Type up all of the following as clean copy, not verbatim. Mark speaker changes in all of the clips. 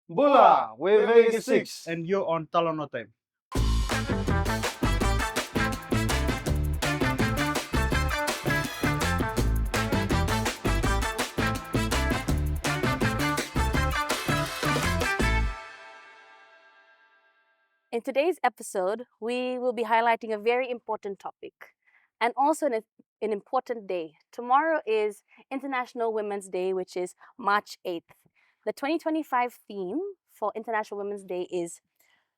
Speaker 1: Bula, with Vegas 6.
Speaker 2: And you're on Talanoa Time.
Speaker 3: In today's episode, we will be highlighting a very important topic and also an important day. Tomorrow is International Women's Day, which is March 8th. The 2025 theme for International Women's Day is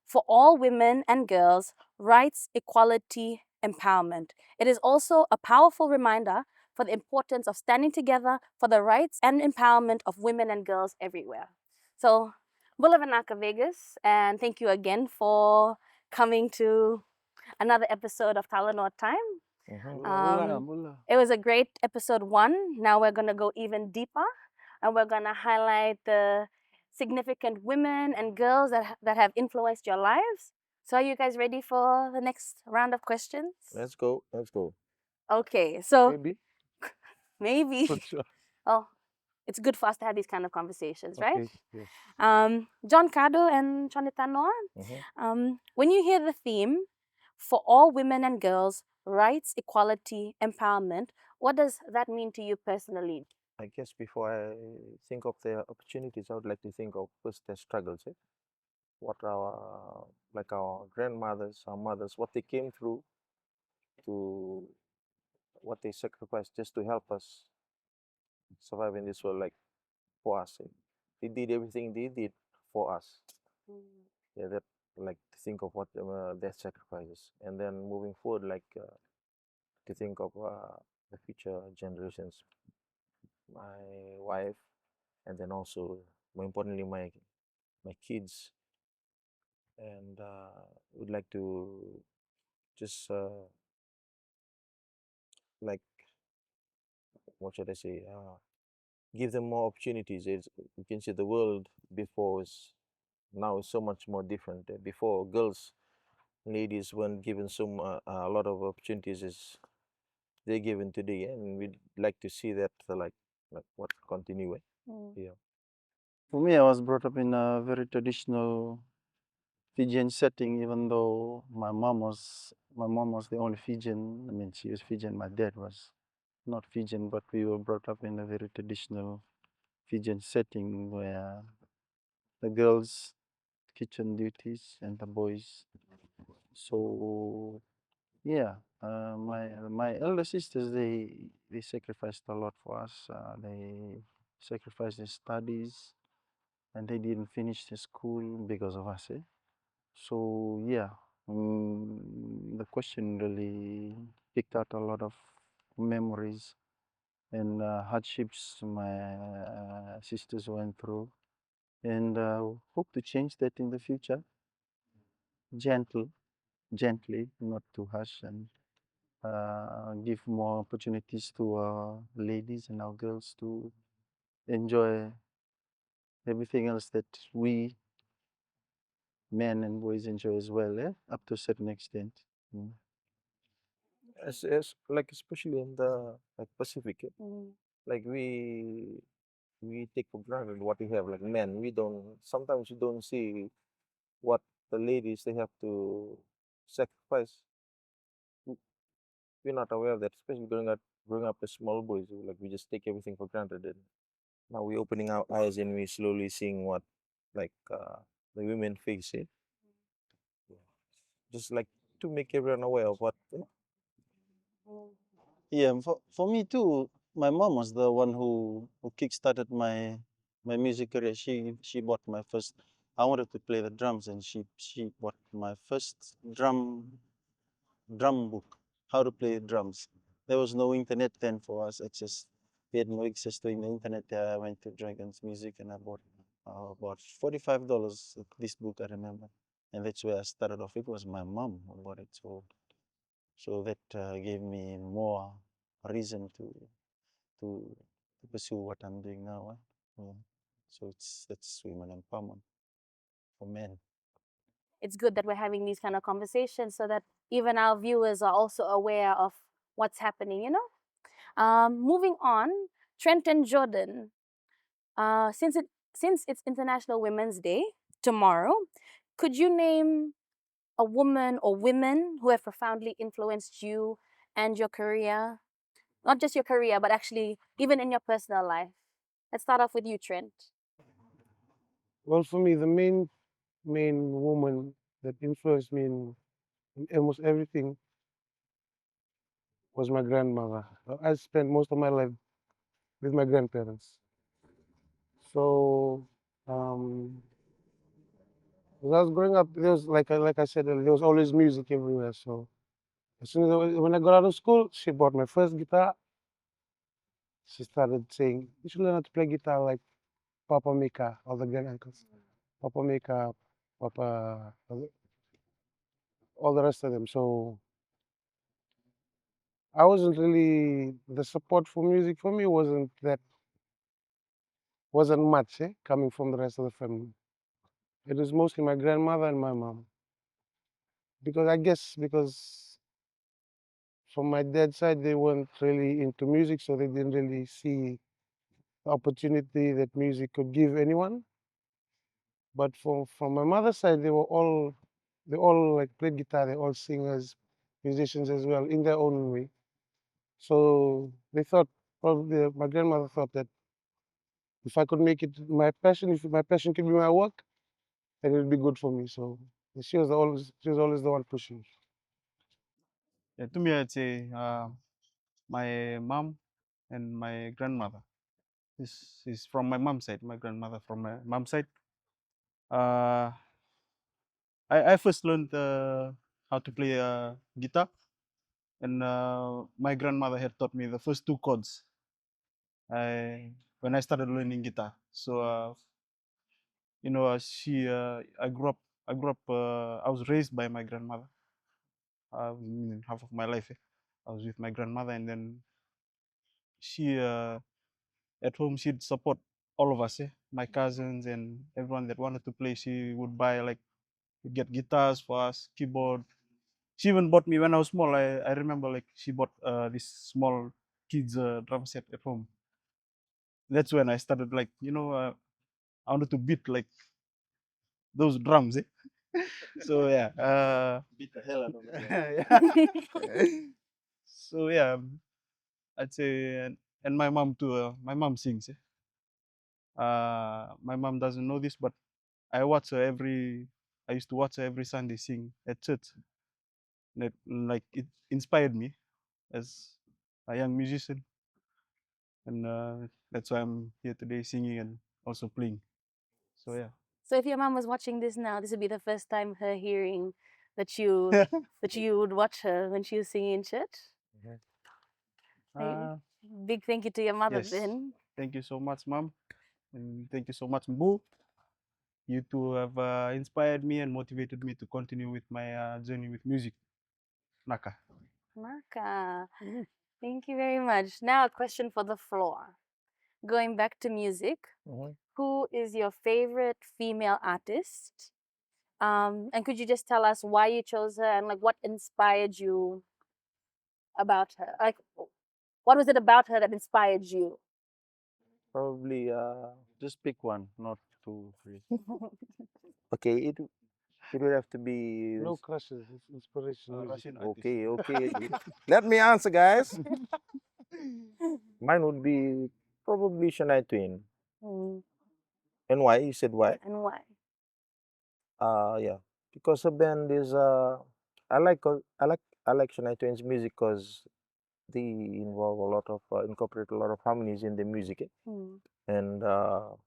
Speaker 3: For All Women and Girls, Rights, Equality, Empowerment. It is also a powerful reminder for the importance of standing together for the rights and empowerment of women and girls everywhere. So, Bulavanaka Vegas, and thank you again for coming to another episode of Talanoa Time. It was a great episode 1. Now we're going to go even deeper and we're going to highlight the significant women and girls that have influenced your lives. So are you guys ready for the next round of questions?
Speaker 1: Let's go.
Speaker 3: Okay, so
Speaker 1: Maybe.
Speaker 3: maybe.
Speaker 1: For sure.
Speaker 3: Oh, it's good for us to have these kind of conversations, right?
Speaker 1: Okay. Yes.
Speaker 3: John Cado and Jone Tanoa,
Speaker 1: Mhm.
Speaker 3: when you hear the theme, For All Women and Girls, Rights, Equality, Empowerment, what does that mean to you personally?
Speaker 1: I guess before I think of the opportunities, I would like to think of first their struggles. What our grandmothers, our mothers, what they came through, to what they sacrificed just to help us survive in this world, like for us. They did everything they did for us. Yeah, that like to think of what their sacrifices, and then moving forward, like to think of the future generations, my wife, and then also more importantly my kids, and would like to just like what should I say? Give them more opportunities. You can see the world before is now is so much more different. Before girls, ladies weren't given a lot of opportunities as they're given today, and we'd like to see that like what continue. Yeah.
Speaker 2: For me, I was brought up in a very traditional Fijian setting, even though my mom was the only Fijian. I mean, she was Fijian. My dad was not Fijian, but we were brought up in a very traditional Fijian setting where the girls kitchen duties and the boys. So yeah, my elder sisters they sacrificed a lot for us. They sacrificed their studies and they didn't finish the school because of us. So yeah, the question really picked out a lot of memories and hardships my sisters went through, and hope to change that in the future. Gentle, gently, not too harsh, and give more opportunities to our ladies and our girls to enjoy everything else that we men and boys enjoy as well, up to a certain extent. Mm.
Speaker 1: As like especially in the like Pacific,
Speaker 3: Mm.
Speaker 1: like we take for granted what we have. Like men, we don't sometimes we don't see what the ladies they have to sacrifice. We- We're not aware of that, especially growing up as small boys. Like we just take everything for granted, and now we're opening our eyes and we slowly seeing what like the women face it. Just like to make everyone aware of what
Speaker 2: Yeah, for me too. My mom was the one who kickstarted my music career. She bought my first. I wanted to play the drums, and she bought my first drum book, how to play drums. There was no internet then for us access. We had no access to the internet. I went to Dragon's Music and I bought about $45 this book, I remember. And that's where I started off. It was my mom who bought it. So that gave me more reason to to pursue what I'm doing now. Yeah. So that's women empowerment for men.
Speaker 3: It's good that we're having these kind of conversations so that even our viewers are also aware of what's happening, you know? Moving on, Trent and Jordan. Since since it's International Women's Day tomorrow, could you name a woman or women who have profoundly influenced you and your career? Not just your career, but actually even in your personal life. Let's start off with you, Trent.
Speaker 4: Well, for me, the main woman that influenced me in almost everything was my grandmother. I spent most of my life with my grandparents. So, as I was growing up, there was like I said, there was always music everywhere. So as soon as when I got out of school, she bought my first guitar. She started saying, "You should learn how to play guitar like Papa Mika, all the grand uncles, Papa Mika, Papa, all the rest of them." So I wasn't really the support for music for me wasn't much coming from the rest of the family. It was mostly my grandmother and my mom because I guess because from my dad's side they weren't really into music, so they didn't really see the opportunity that music could give anyone. But from my mother's side, they all like played guitar. They're all singers, musicians as well in their own way. So they thought probably my grandmother thought that if I could make it my passion, if my passion could be my work, then it would be good for me. So she was always the one pushing.
Speaker 2: Yeah, to me, I'd say my mom and my grandmother. This is from my mom's side. My grandmother from my mom's side. Uh, I first learned how to play guitar, and my grandmother had taught me the first two chords. I when I started learning guitar. So she I grew up. I was raised by my grandmother. Half of my life, I was with my grandmother, and then she at home she'd support all of us, my cousins and everyone that wanted to play. She would buy like get guitars for us, keyboard. She even bought me when I was small. I remember like she bought this small kids drum set at home. That's when I started like I wanted to beat like those drums. So yeah,
Speaker 1: Beat the hell out of it.
Speaker 2: yeah. So yeah, I'd say and my mom too. My mom sings. My mom doesn't know this, but I watch her every. I used to watch her every Sunday sing at church. That like it inspired me as a young musician, and that's why I'm here today singing and also playing. So yeah.
Speaker 3: So if your mom was watching this now, this would be the first time her hearing that you would watch her when she was singing in church.
Speaker 1: Mhm.
Speaker 3: Right?
Speaker 2: uh,
Speaker 3: Big thank you to your mother
Speaker 2: yes.
Speaker 3: then.
Speaker 2: Thank you so much, mom, and thank you so much, Mbu. You two have inspired me and motivated me to continue with my journey with music. Naka.
Speaker 3: Maka. Thank you very much. Now a question for the floor. Going back to music,
Speaker 1: Mhm.
Speaker 3: who is your favorite female artist? And could you just tell us why you chose her and like what inspired you about her? Like what was it about her that inspired you?
Speaker 1: Probably
Speaker 2: Just pick one, not two, three.
Speaker 1: okay. It would have to be
Speaker 4: No crushes, it's inspiration music.
Speaker 2: Russian artist.
Speaker 1: okay. Let me answer, guys. Mine would be probably Shania Twain.
Speaker 3: Mm,
Speaker 1: And why? You said
Speaker 3: yeah,
Speaker 1: why?
Speaker 3: and why?
Speaker 1: Yeah, because her band is I like I like Shania Twain's music because they involve a lot of incorporate a lot of harmonies in the music.
Speaker 3: Mm,
Speaker 1: And the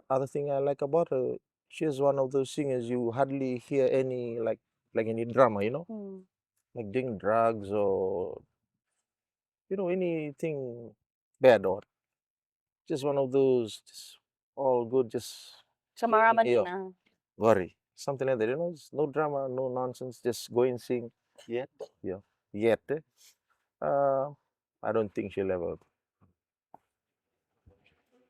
Speaker 1: other thing I like about her, she's one of those singers you hardly hear any like any drama,
Speaker 3: mm.
Speaker 1: like doing drugs or anything bad or just one of those just all good, just sing, yeah,
Speaker 3: Chamaramanina.
Speaker 1: worry something like that. Just no drama, no nonsense, just go and sing.
Speaker 2: Yet.
Speaker 1: Yeah, yet uh, I don't think she'll ever.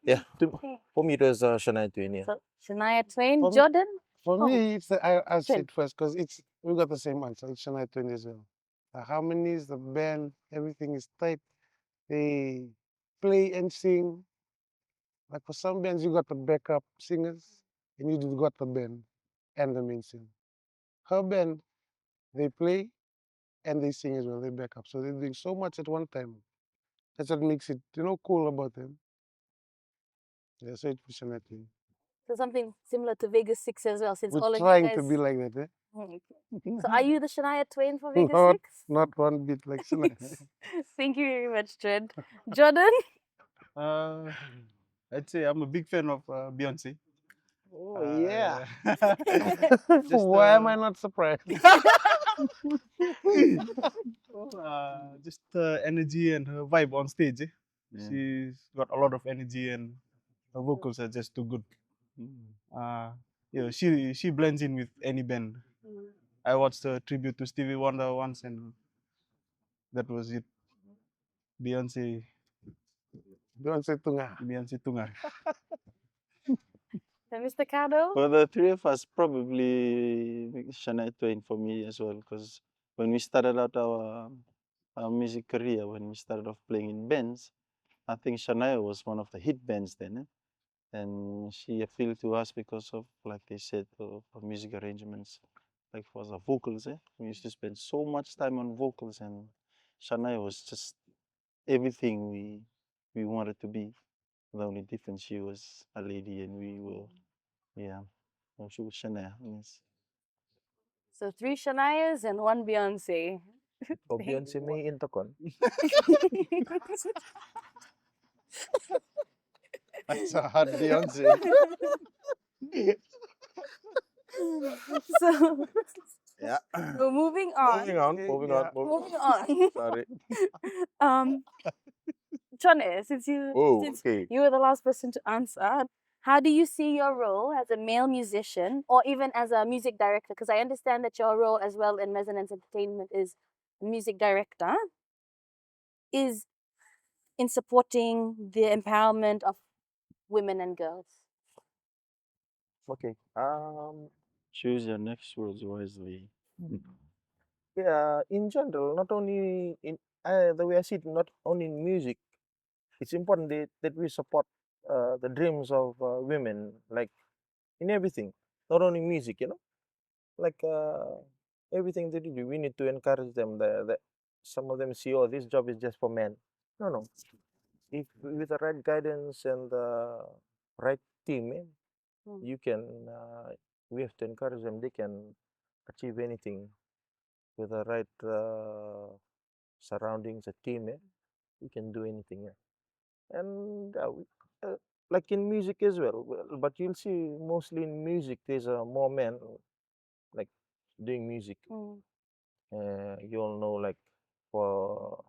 Speaker 1: Yeah,
Speaker 3: Okay.
Speaker 1: for me it was Shania Twain. Yeah.
Speaker 3: So Shania Twain,
Speaker 4: For me,
Speaker 3: Jordan.
Speaker 4: for
Speaker 3: Oh,
Speaker 4: me, I
Speaker 3: Trent.
Speaker 4: said first because we got the same answer. It's Shania Twain as well. The harmonies, the band, everything is tight. They play and sing Like for some bands, you got the backup singers, and you just got the band and the main singer. Her band, they play and they sing as well. They back up, so they're doing so much at one time. That's what makes it, cool about them. Yeah, so it was Shanaty.
Speaker 3: So something similar to Vegas 6 as well, since
Speaker 4: We're
Speaker 3: all of you
Speaker 4: trying
Speaker 3: guys.
Speaker 4: to be like that, eh?
Speaker 3: Okay. So are you the Shania Twain for Vegas
Speaker 4: Not,
Speaker 3: 6?
Speaker 4: not one bit like Shanaty.
Speaker 3: Thank you very much, Jed. Jordan?
Speaker 2: I'd say I'm a big fan of Beyonce.
Speaker 4: Oh yeah.
Speaker 2: Just
Speaker 4: Why am I not surprised?
Speaker 2: just energy and her vibe on stage.
Speaker 1: Yeah.
Speaker 2: She's got a lot of energy and her vocals are just too good. She blends in with any band. I watched a tribute to Stevie Wonder once, and that was it. Beyonce,
Speaker 4: Beyonce Tunga.
Speaker 2: Beyonce Tunga.
Speaker 3: And Mr. Cado?
Speaker 2: For the three of us, probably Shania Twain for me as well, because when we started out our music career, when we started off playing in bands, I think Shania was one of the hit bands then. And she appealed to us because of, like they said, her music arrangements, like for the vocals. We used to spend so much time on vocals, and Shania was just everything we wanted to be. The only difference, she was a lady and we were, yeah. Oh, she was Shania, yes.
Speaker 3: So 3 Shanias and 1 Beyonce.
Speaker 1: O Beyonce may intercon.
Speaker 2: That's a hard Beyonce.
Speaker 3: So,
Speaker 1: Yeah.
Speaker 3: so moving on.
Speaker 1: Moving on.
Speaker 2: Okay,
Speaker 1: Moving
Speaker 2: yeah.
Speaker 1: on.
Speaker 3: Moving on.
Speaker 1: Sorry.
Speaker 3: Chone, since
Speaker 1: Oh, okay.
Speaker 3: you were the last person to answer, how do you see your role as a male musician or even as a music director? Because I understand that your role as well in Resonance Entertainment is music director, is in supporting the empowerment of women and girls.
Speaker 1: Okay.
Speaker 2: Choose your next words wisely.
Speaker 1: Yeah. In general, not only in the way I see it, not only in music, it's important that we support the dreams of women, like in everything, not only music. Like everything that we do, we need to encourage them. That some of them see, oh, this job is just for men. No, no. If with the right guidance and the right team, you can. We have to encourage them. They can achieve anything with the right surroundings, a team. You can do anything. And like in music as well. But you'll see mostly in music, there's more men like doing music. You all know, like for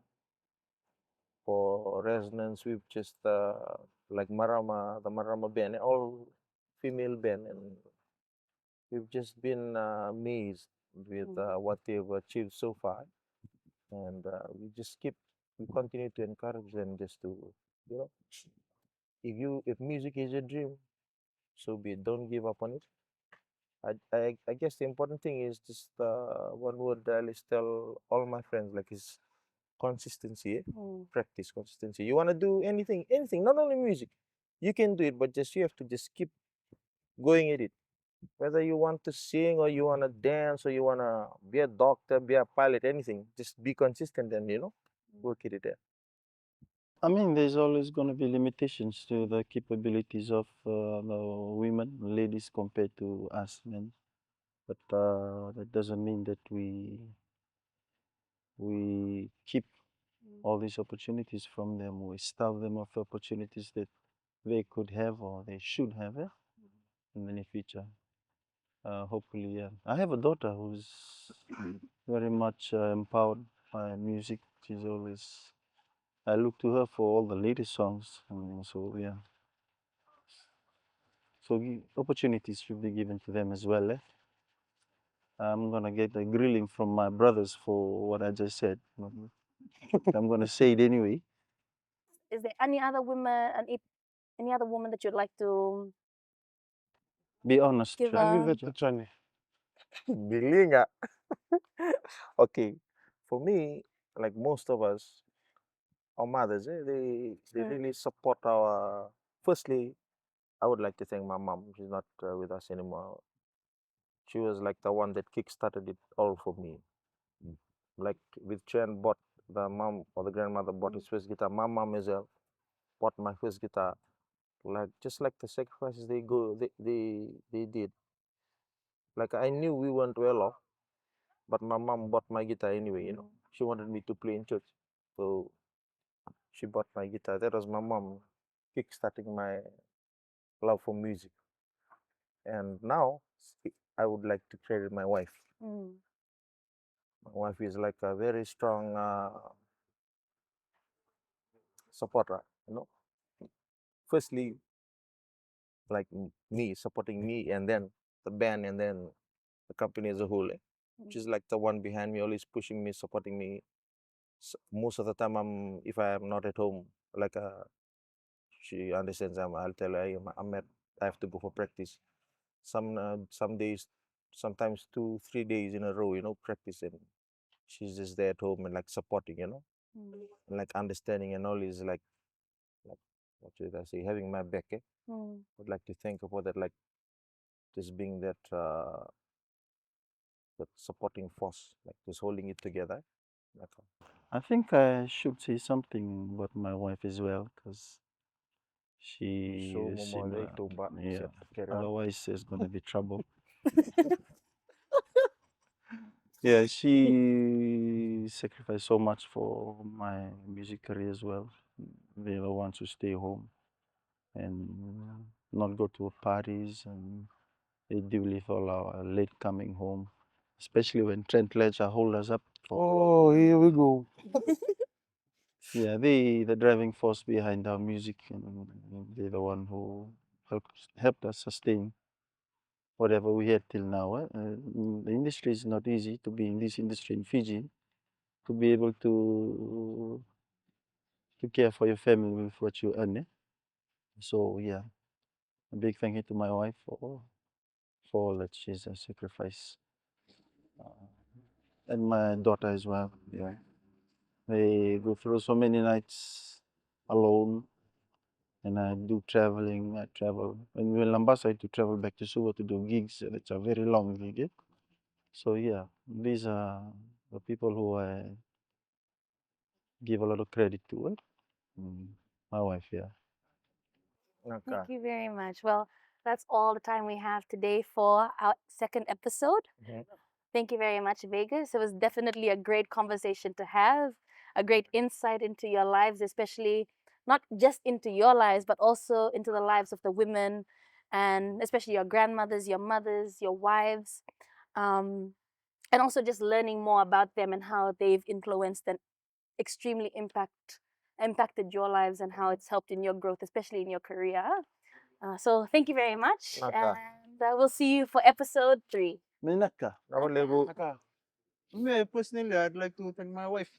Speaker 1: resonance, we've just like Marama, the Marama band, all female band, and we've just been amazed with what they've achieved so far, and we continue to encourage them just to, you know, if music is your dream, so be it. Don't give up on it. I guess the important thing is just one word I always tell all my friends, like, is consistency. Practice consistency. You want to do anything, not only music, you can do it, but just you have to just keep going at it. Whether you want to sing or you want to dance or you want to be a doctor, be a pilot, anything, just be consistent and work at it there.
Speaker 2: I mean, there's always going to be limitations to the capabilities of the women, ladies, compared to us men. But that doesn't mean that we keep all these opportunities from them. We starve them of opportunities that they could have or they should have in the near future. Hopefully, yeah. I have a daughter who's very much empowered by music. She's always, I look to her for all the latest songs. So, yeah. So opportunities should be given to them as well. I'm gonna get a grilling from my brothers for what I just said. I'm gonna say it anyway.
Speaker 3: Is there any other any other woman that you'd like to
Speaker 2: Be honest.
Speaker 3: give
Speaker 4: I leave
Speaker 3: a
Speaker 4: it to Johnny.
Speaker 1: Bili nggak? Okay, for me, like most of us, our mothers, they really support our Firstly, I would like to thank my mom. She's not with us anymore. She was like the one that kickstarted it all for me. Like with Chen bought the mom or the grandmother bought his first guitar. My mom as well bought my first guitar. Like just like the sacrifices they did. Like I knew we weren't well off, but my mom bought my guitar anyway. She wanted me to play in church, so she bought my guitar. That was my mom kickstarting my love for music. And now I would like to credit my wife. My wife is like a very strong supporter. Firstly, like me supporting me, and then the band, and then the company as a whole. She's like the one behind me, always pushing me, supporting me. Most of the time, if I am not at home, like she understands. I'll tell her, "Hey, I have to go for practice. Some days, sometimes 2 3 days in a row, practice, and she's just there at home and like supporting, and like understanding, and always like what should I say, having my back. I'd like to thank her for that, like just being that supporting force, like just holding it together. Like,
Speaker 2: I think I should say something about my wife as well, because she
Speaker 1: so
Speaker 2: is in
Speaker 1: Momo, Tumba,
Speaker 2: yeah.
Speaker 1: carry on.
Speaker 2: Otherwise, there's gonna be trouble. Yeah, she sacrificed so much for my music career as well. They the ones who stay home and not go to parties, and they deal with all our late coming home, especially when Trent Ledger hold us up.
Speaker 4: Oh, here we go.
Speaker 2: Yeah, the driving force behind our music, and they're the one who helped us sustain whatever we had till now. The industry is not easy to be in this industry in Fiji, to be able to care for your family with what you earn. So yeah, a big thank you to my wife for all that she's sacrificed, uh, and my daughter as well. Yeah, they go through so many nights alone, and I do traveling. I travel when we're in Lambasa. I have to travel back to Suva to do gigs. It's a very long gig. So yeah, these are the people who I give a lot of credit to. My wife, yeah.
Speaker 1: Okay.
Speaker 3: Thank you very much. Well, that's all the time we have today for our second episode. Thank you very much, Vegas. It was definitely a great conversation to have, a great insight into your lives, especially not just into your lives, but also into the lives of the women, and especially your grandmothers, your mothers, your wives, and also just learning more about them and how they've influenced and extremely impacted your lives, and how it's helped in your growth, especially in your career. So thank you very much,
Speaker 1: Okay.
Speaker 3: and we'll see you for episode 3.
Speaker 2: Minaka.
Speaker 1: Double level.
Speaker 2: Me, personally, I'd like to thank my wife.